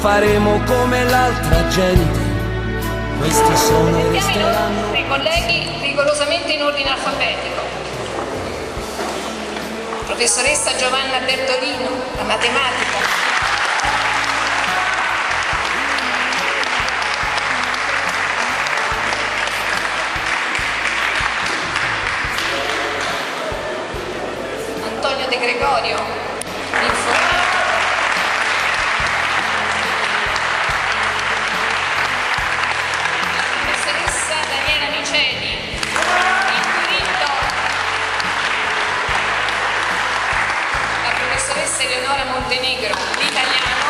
faremo come l'altra gente. Questi sono e resteranno. I nostri colleghi rigorosamente in ordine alfabetico. Professoressa Giovanna Bertolino, la matematica. Antonio De Gregorio, l'informatica. Professoressa Daniela Miceli, il diritto. La professoressa Eleonora Montenegro, l'italiano.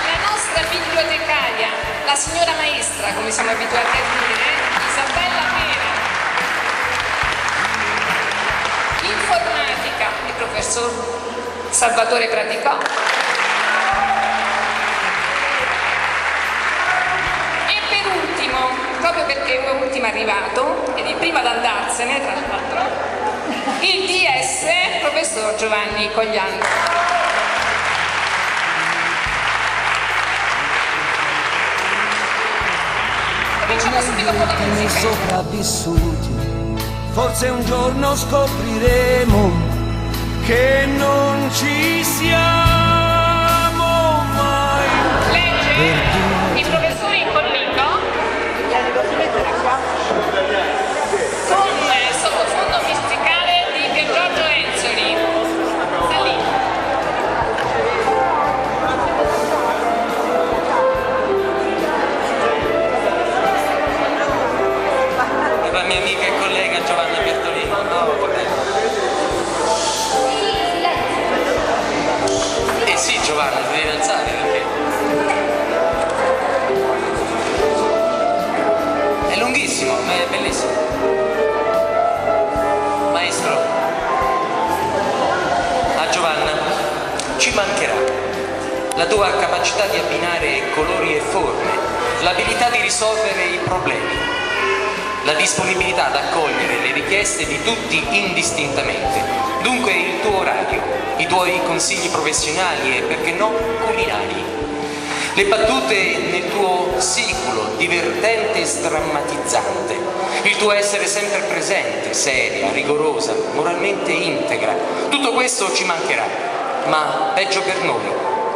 La nostra bibliotecaria, la signora maestra, come siamo abituati a dire, Isabella Pera. Informatica, il professor Salvatore Praticò. E per ultimo, proprio perché è ultimo arrivato ed il primo ad andarsene, tra l'altro, il DS, professor Giovanni Cogliando. Cominciamo subito con la musica. Sopravvissuti, forse un giorno scopriremo che non ci siamo mai Legge il professore Impollino con sottofondo musicale di Pier Giorgio Enzoli. Da lì. La mia amica e collega Giovanna Bertolino. Eh sì, Giovanna, ti devi alzare perché è lunghissimo, ma è bellissimo. Maestro, a Giovanna ci mancherà la tua capacità di abbinare colori e forme, l'abilità di risolvere i problemi, la disponibilità ad accogliere le richieste di tutti indistintamente. Dunque il tuo orario, i tuoi consigli professionali e, perché no, culinari. Le battute nel tuo siculo, divertente e strammatizzante. Il tuo essere sempre presente, seria, rigorosa, moralmente integra. Tutto questo ci mancherà, ma peggio per noi,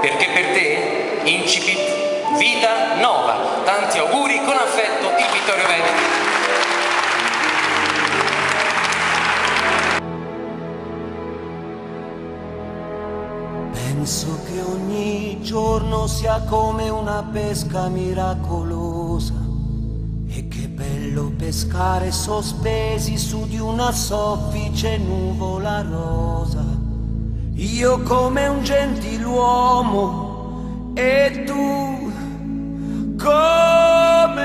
perché per te, incipit, vita nova. Tanti auguri, con affetto, il Vittorio Veneto. Penso che ogni giorno sia come una pesca miracolosa, e che bello pescare sospesi su di una soffice nuvola rosa. Io come un gentiluomo e tu come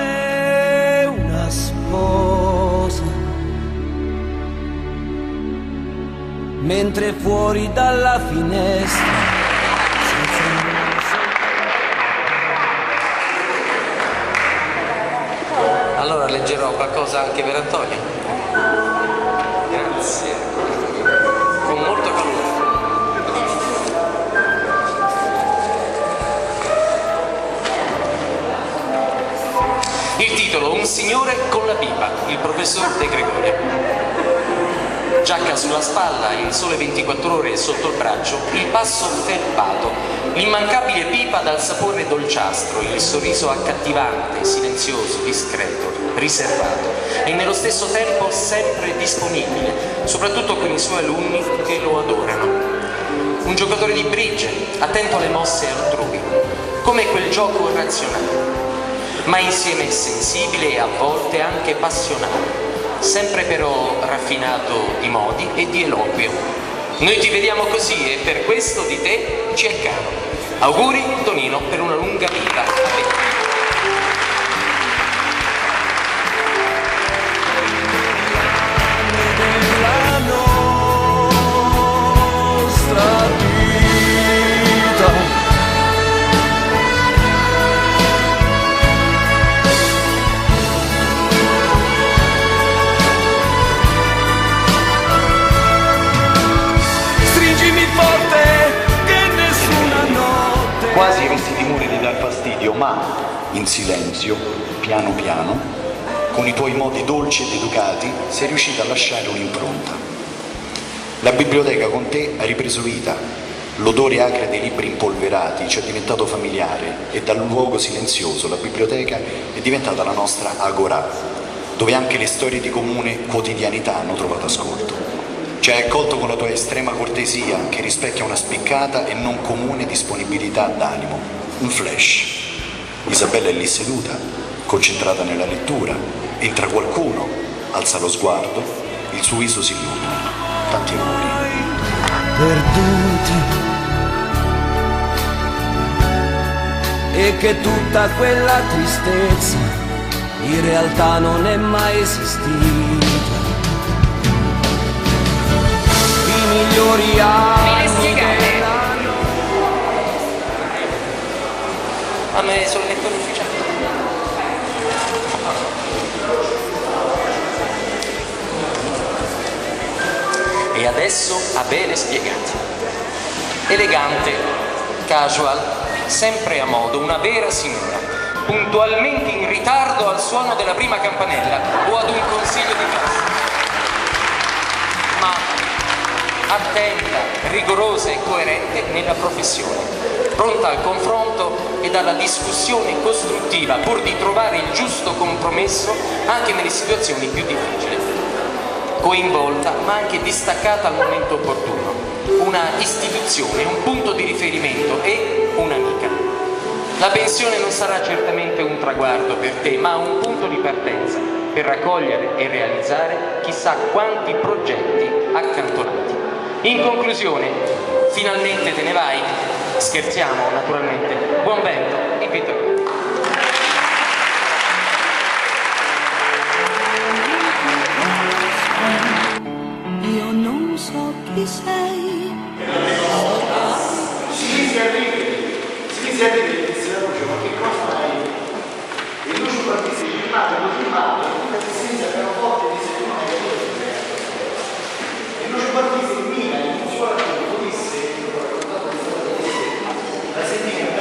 una sposa, mentre fuori dalla finestra Allora leggerò qualcosa anche per Antonio. Grazie. Con molto calore. Il titolo: Un signore con la pipa, il professor De Gregorio. Giacca sulla spalla, il sole 24 ore sotto il braccio, il passo felpato, l'immancabile pipa dal sapore dolciastro, il sorriso accattivante, silenzioso, discreto, riservato e nello stesso tempo sempre disponibile, soprattutto con i suoi alunni che lo adorano. Un giocatore di bridge, attento alle mosse altrui, come quel gioco razionale, ma insieme sensibile e a volte anche passionale, sempre però raffinato di modi e di eloquio. Noi ti vediamo così e per questo di te ci è caro. Auguri Tonino per una lunga vita a te. Stringimi forte in silenzio, piano piano, con i tuoi modi dolci ed educati, sei riuscita a lasciare un'impronta. La biblioteca con te ha ripreso vita, l'odore acre dei libri impolverati ci è diventato familiare e dal luogo silenzioso la biblioteca è diventata la nostra agorà, dove anche le storie di comune quotidianità hanno trovato ascolto. Ci hai accolto con la tua estrema cortesia che rispecchia una spiccata e non comune disponibilità d'animo, un flash. Isabella è lì seduta, concentrata nella lettura, entra qualcuno, alza lo sguardo, il suo viso si illumina. Tanti auguri. Perduti, e che tutta quella tristezza in realtà non è mai esistita. I migliori anni. Me le spiegate? A me sono lettore ufficiale. E adesso ha bene spiegato. Elegante, casual, sempre a modo, una vera signora, puntualmente in ritardo al suono della prima campanella o ad un consiglio di classe. Ma attenta, rigorosa e coerente nella professione, pronta al confronto ed alla discussione costruttiva pur di trovare il giusto compromesso anche nelle situazioni più difficili. Coinvolta ma anche distaccata al momento opportuno, una istituzione, un punto di riferimento e un'amica. La pensione non sarà certamente un traguardo per te, ma un punto di partenza per raccogliere e realizzare chissà quanti progetti accantonati. In conclusione, finalmente te ne vai? Scherziamo naturalmente. Buon vento e Vittorio. Io non so chi sei. Si arrivi, ma che cosa fai? E Lucio Battisti ci rimane così male, perché si erano forti di settimana e Lucio Battisti in Mina, in un suo articolo, disse, la settimana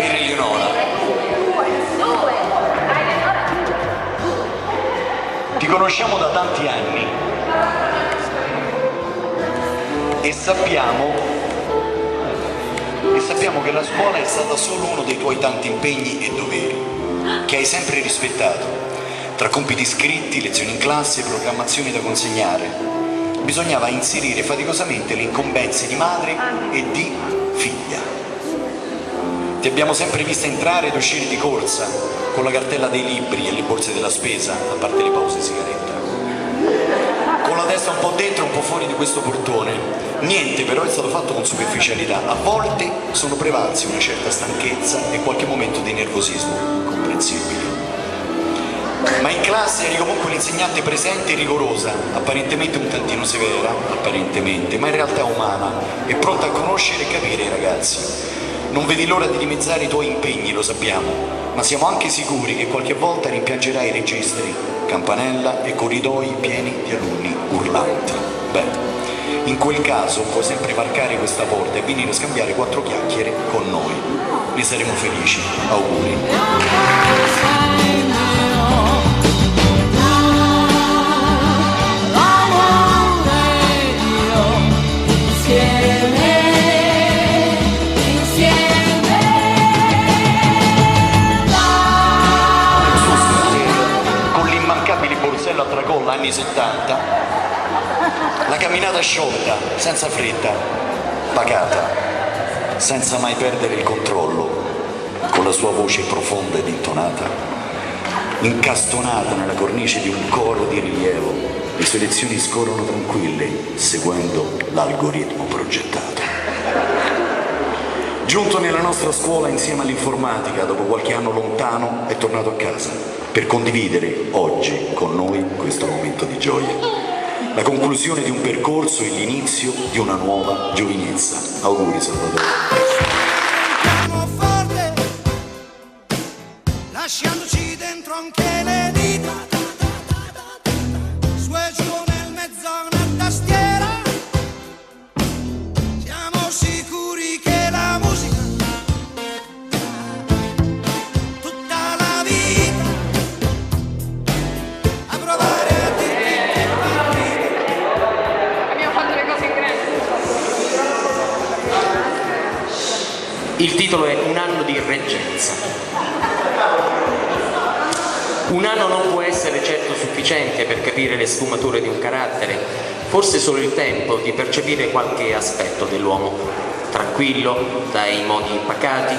Jair Eleonora. Ti conosciamo da tanti anni e sappiamo che la scuola è stata solo uno dei tuoi tanti impegni e doveri, che hai sempre rispettato, tra compiti scritti, lezioni in classe, programmazioni da consegnare. Bisognava inserire faticosamente le incombenze di madre e di figlia. Ti abbiamo sempre vista entrare ed uscire di corsa, con la cartella dei libri e le borse della spesa, a parte le pause sigaretta. Con la testa un po' dentro e un po' fuori di questo portone. Niente però è stato fatto con superficialità. A volte sono prevalsi una certa stanchezza e qualche momento di nervosismo, comprensibili. Ma in classe eri comunque un'insegnante presente e rigorosa, apparentemente un tantino severa, apparentemente, ma in realtà umana e pronta a conoscere e capire i ragazzi. Non vedi l'ora di dimezzare i tuoi impegni, lo sappiamo, ma siamo anche sicuri che qualche volta rimpiangerai i registri, campanella e corridoi pieni di alunni urlanti. Beh, in quel caso puoi sempre varcare questa porta e venire a scambiare 4 chiacchiere con noi. Ne saremo felici. Auguri. A tracolla anni 70, la camminata sciolta, senza fretta, pacata, senza mai perdere il controllo, con la sua voce profonda ed intonata, incastonata nella cornice di un coro di rilievo, le sue lezioni scorrono tranquille, seguendo l'algoritmo progettato. Giunto nella nostra scuola insieme all'informatica, dopo qualche anno lontano, è tornato a casa per condividere oggi con noi questo momento di gioia. La conclusione di un percorso e l'inizio di una nuova giovinezza. Auguri Salvatore. Forte, lasciandoci dentro anche le dita, su e giù nel mezzo a una tastiera, siamo sicuri che la musica Il titolo è Un anno di reggenza. Un anno non può essere certo sufficiente per capire le sfumature di un carattere, forse solo il tempo di percepire qualche aspetto dell'uomo. Tranquillo, dai modi pacati,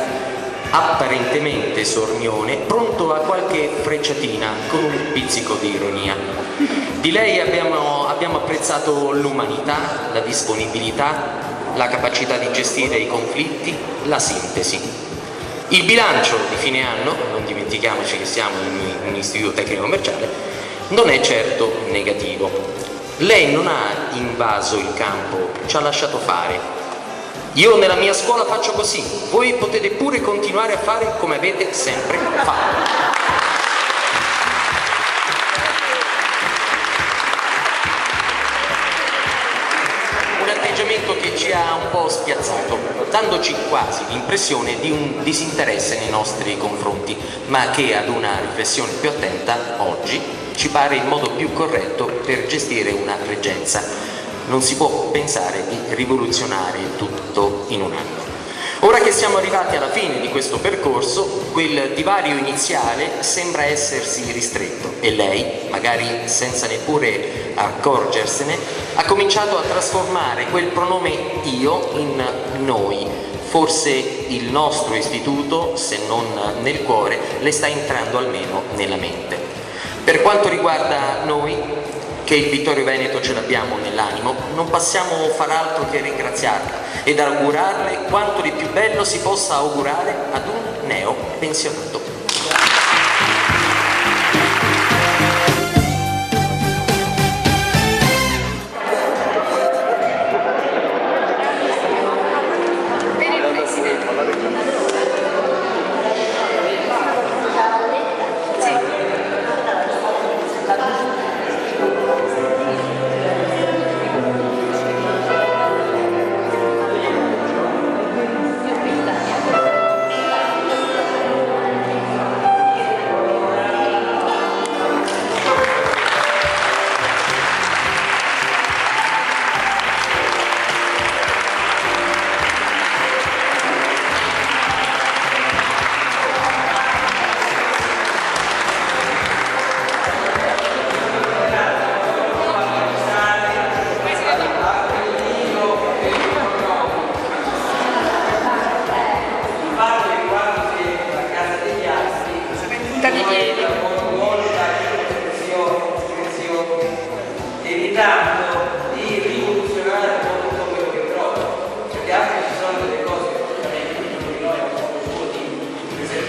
apparentemente sornione, pronto a qualche frecciatina con un pizzico di ironia. Di lei abbiamo apprezzato l'umanità, la disponibilità, la capacità di gestire i conflitti, la sintesi. Il bilancio di fine anno, non dimentichiamoci che siamo in un istituto tecnico commerciale, non è certo negativo. Lei non ha invaso il campo, ci ha lasciato fare. Io nella mia scuola faccio così, voi potete pure continuare a fare come avete sempre fatto. Che ci ha un po' spiazzato, dandoci quasi l'impressione di un disinteresse nei nostri confronti, ma che ad una riflessione più attenta oggi ci pare il modo più corretto per gestire una reggenza. Non si può pensare di rivoluzionare tutto in un anno. Ora che siamo arrivati alla fine di questo percorso, quel divario iniziale sembra essersi ristretto e lei, magari senza neppure accorgersene, ha cominciato a trasformare quel pronome io in noi. Forse il nostro istituto, se non nel cuore, le sta entrando almeno nella mente. Per quanto riguarda noi, che il Vittorio Veneto ce l'abbiamo nell'animo, non possiamo far altro che ringraziarla ed augurarle quanto di più bello si possa augurare ad un neo pensionato.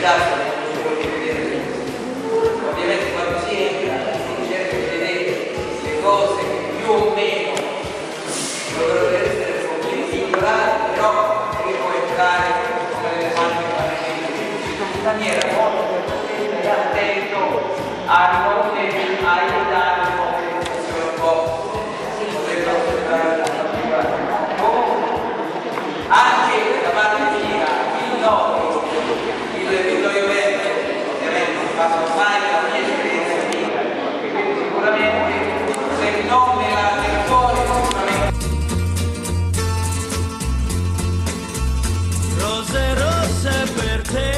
piazza non si può vedere. Ovviamente quando si entra si cerca di vedere le cose che più o meno dovrebbero essere singolari, però che può entrare come le mani in maniera molto attento ai movimenti, ai dettagli, un po' potrebbe osservare la particolare. Anche da parte mia, il no, il movimento, ovviamente non faccio mai la mia esperienza vita, e quindi sicuramente se non me la fuori, sicuramente. Rose rosse per te.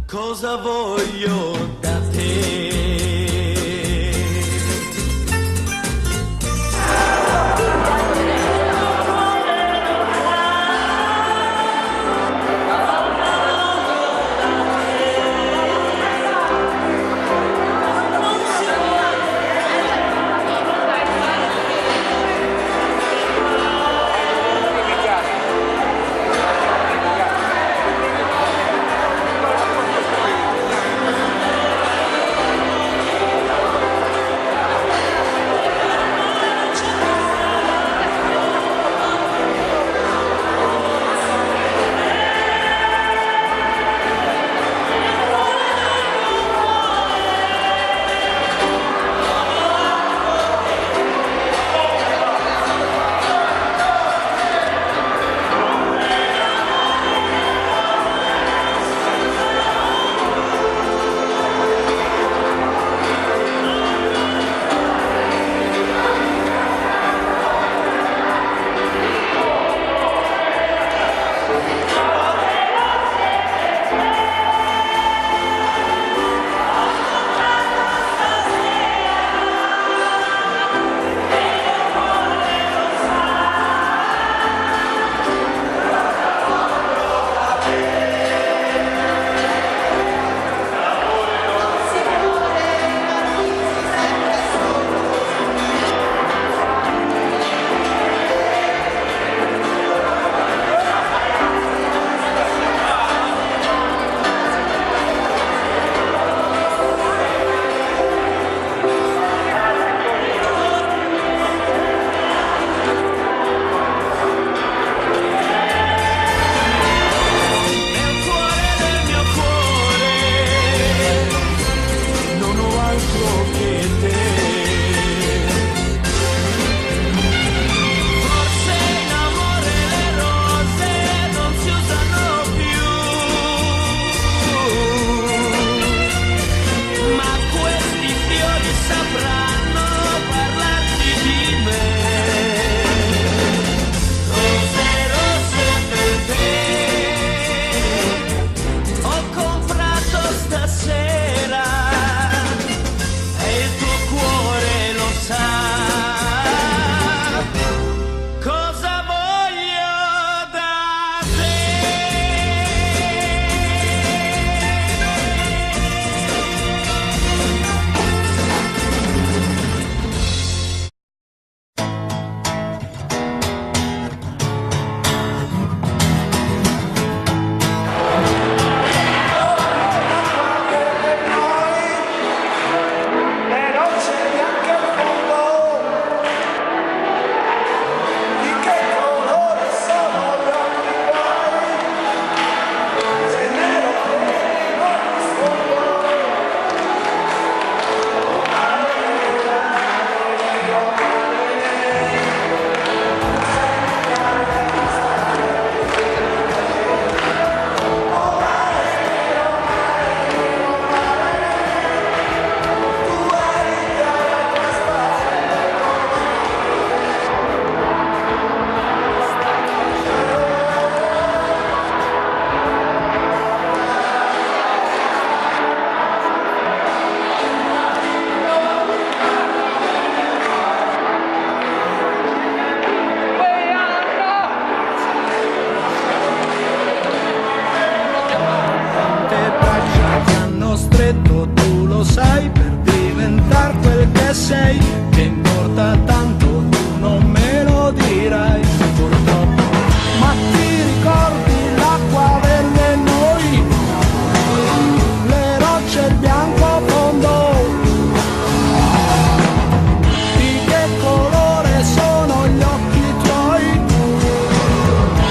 Cosa voglio da te? stretto, tu lo sai, per diventare quel che sei, che importa tanto, tu non me lo dirai purtroppo. Ma ti ricordi l'acqua verde noi, le rocce il bianco fondo, di che colore sono gli occhi tuoi?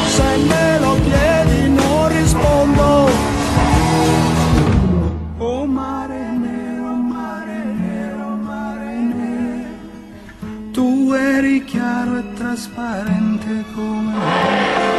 Se me lo chiedi non rispondo. Oh mare nero, mare nero, mare nero, tu eri chiaro e trasparente come me.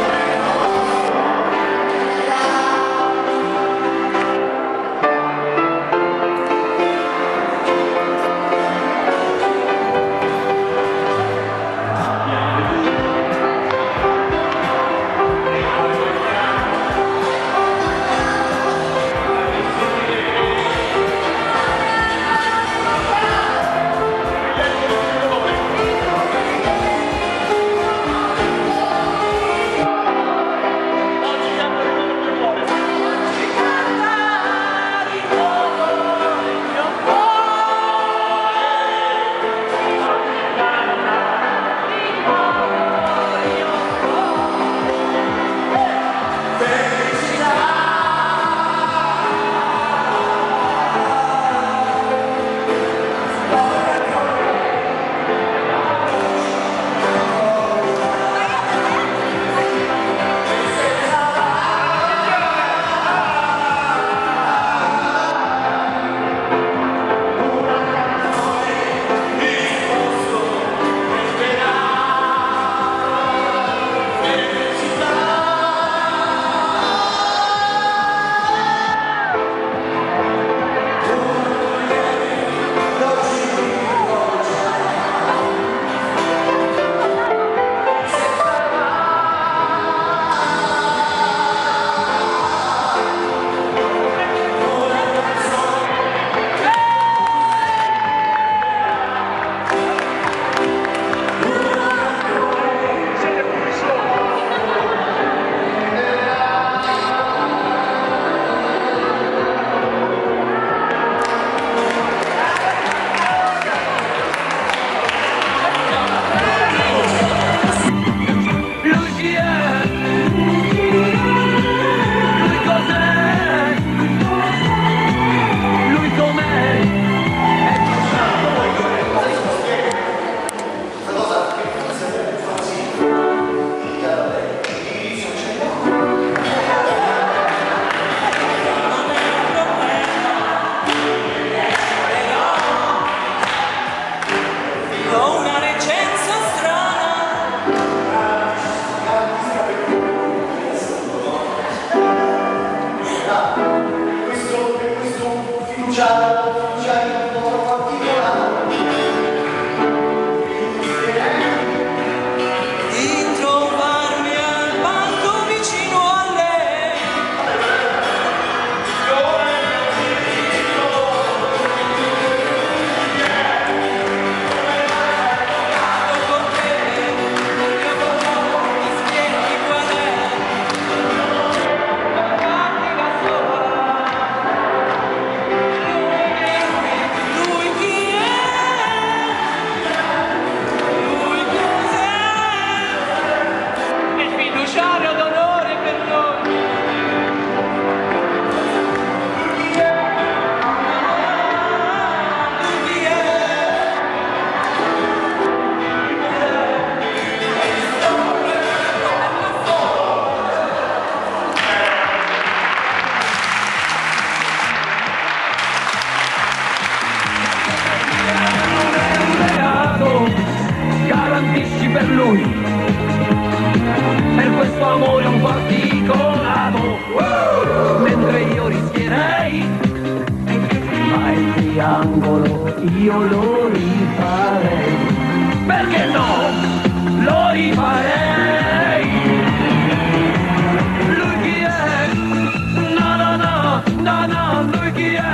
Per lui, per questo amore un particolato, mentre io rischierei, ma il triangolo io lo rifarei, perché no, lo rifarei. Lui chi è? No, no, no, no, no, lui chi è?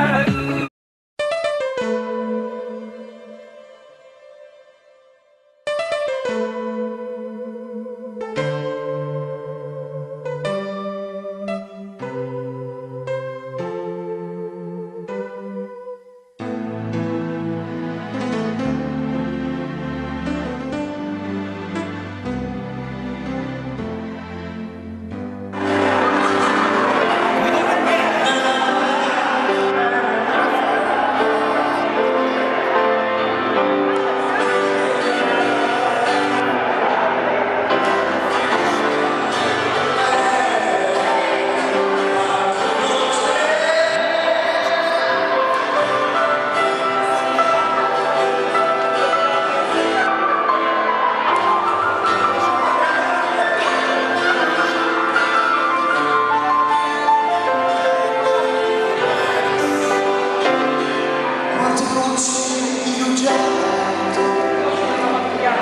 io già,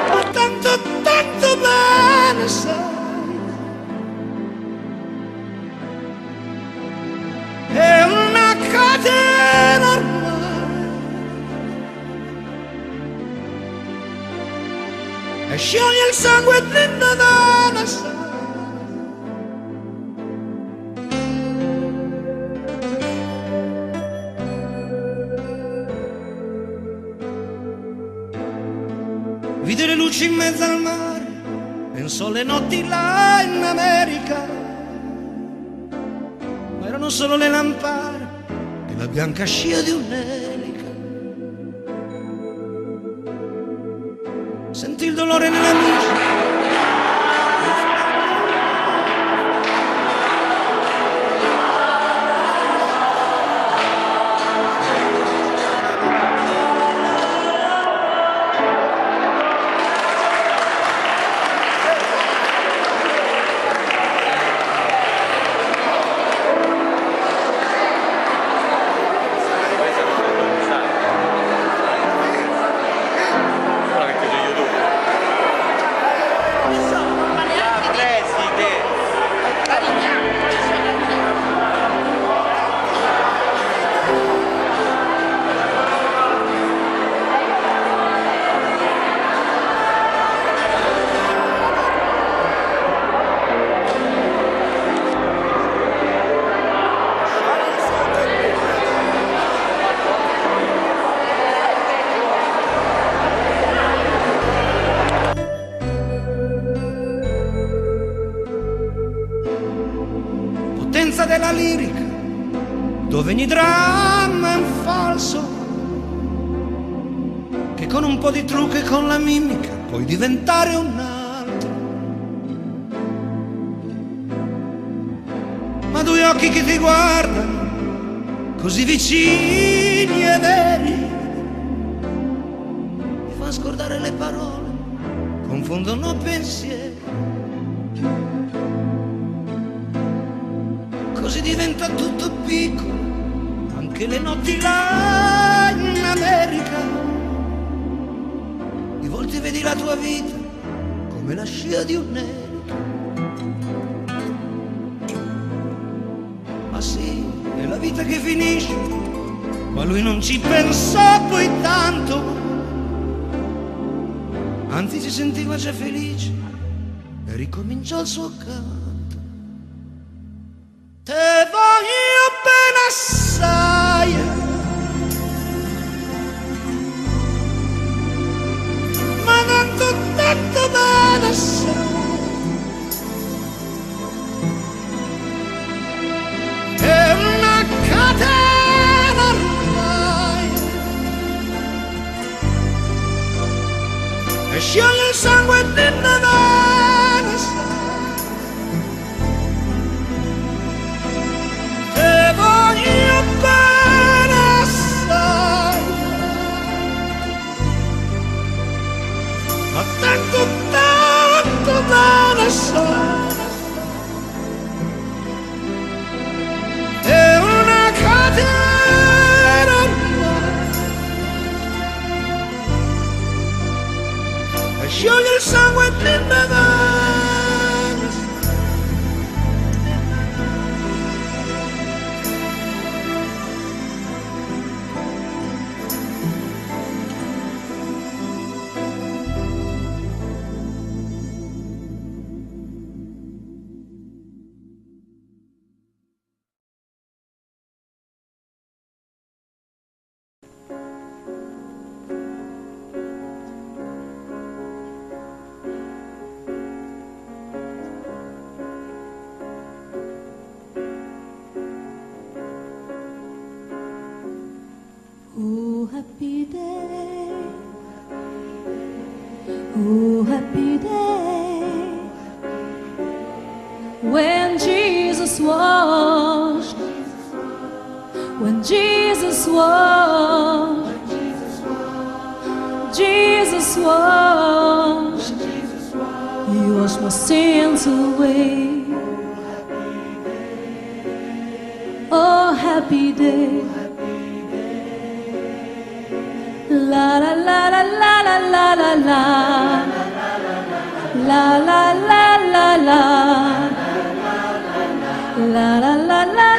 ma tanto bene sai, è una catena ormai, e scioglie il sangue dentro da una sai. Vide le luci in mezzo al mare, pensò alle notti là in America, ma erano solo le lampade e la bianca scia di un'elica. Sentì il dolore nella misura, della lirica, dove ogni dramma è un falso, che con un po' di trucco e con la mimica puoi diventare un altro. Ma due occhi che ti guardano, così vicini e veri, ti fanno scordare le parole, confondono pensieri. Così diventa tutto piccolo, anche le notti là in America. Di volte vedi la tua vita come la scia di un'elica. Ma sì, è la vita che finisce, ma lui non ci pensò poi tanto, anzi si sentiva già felice e ricominciò il suo canto. Te voglio bene assai, ma tanto bene assai, è una catena ormai, e scioglie il sangue dentro bene assai. Ma tanto bene sai, è una catena ormai, e scioglie il sangue dentro me. Oh happy day, oh happy day, when Jesus washed, when Jesus washed, Jesus washed, He washed my sins away. Oh happy day, La la la la la la la la la. La la la la la. La la la la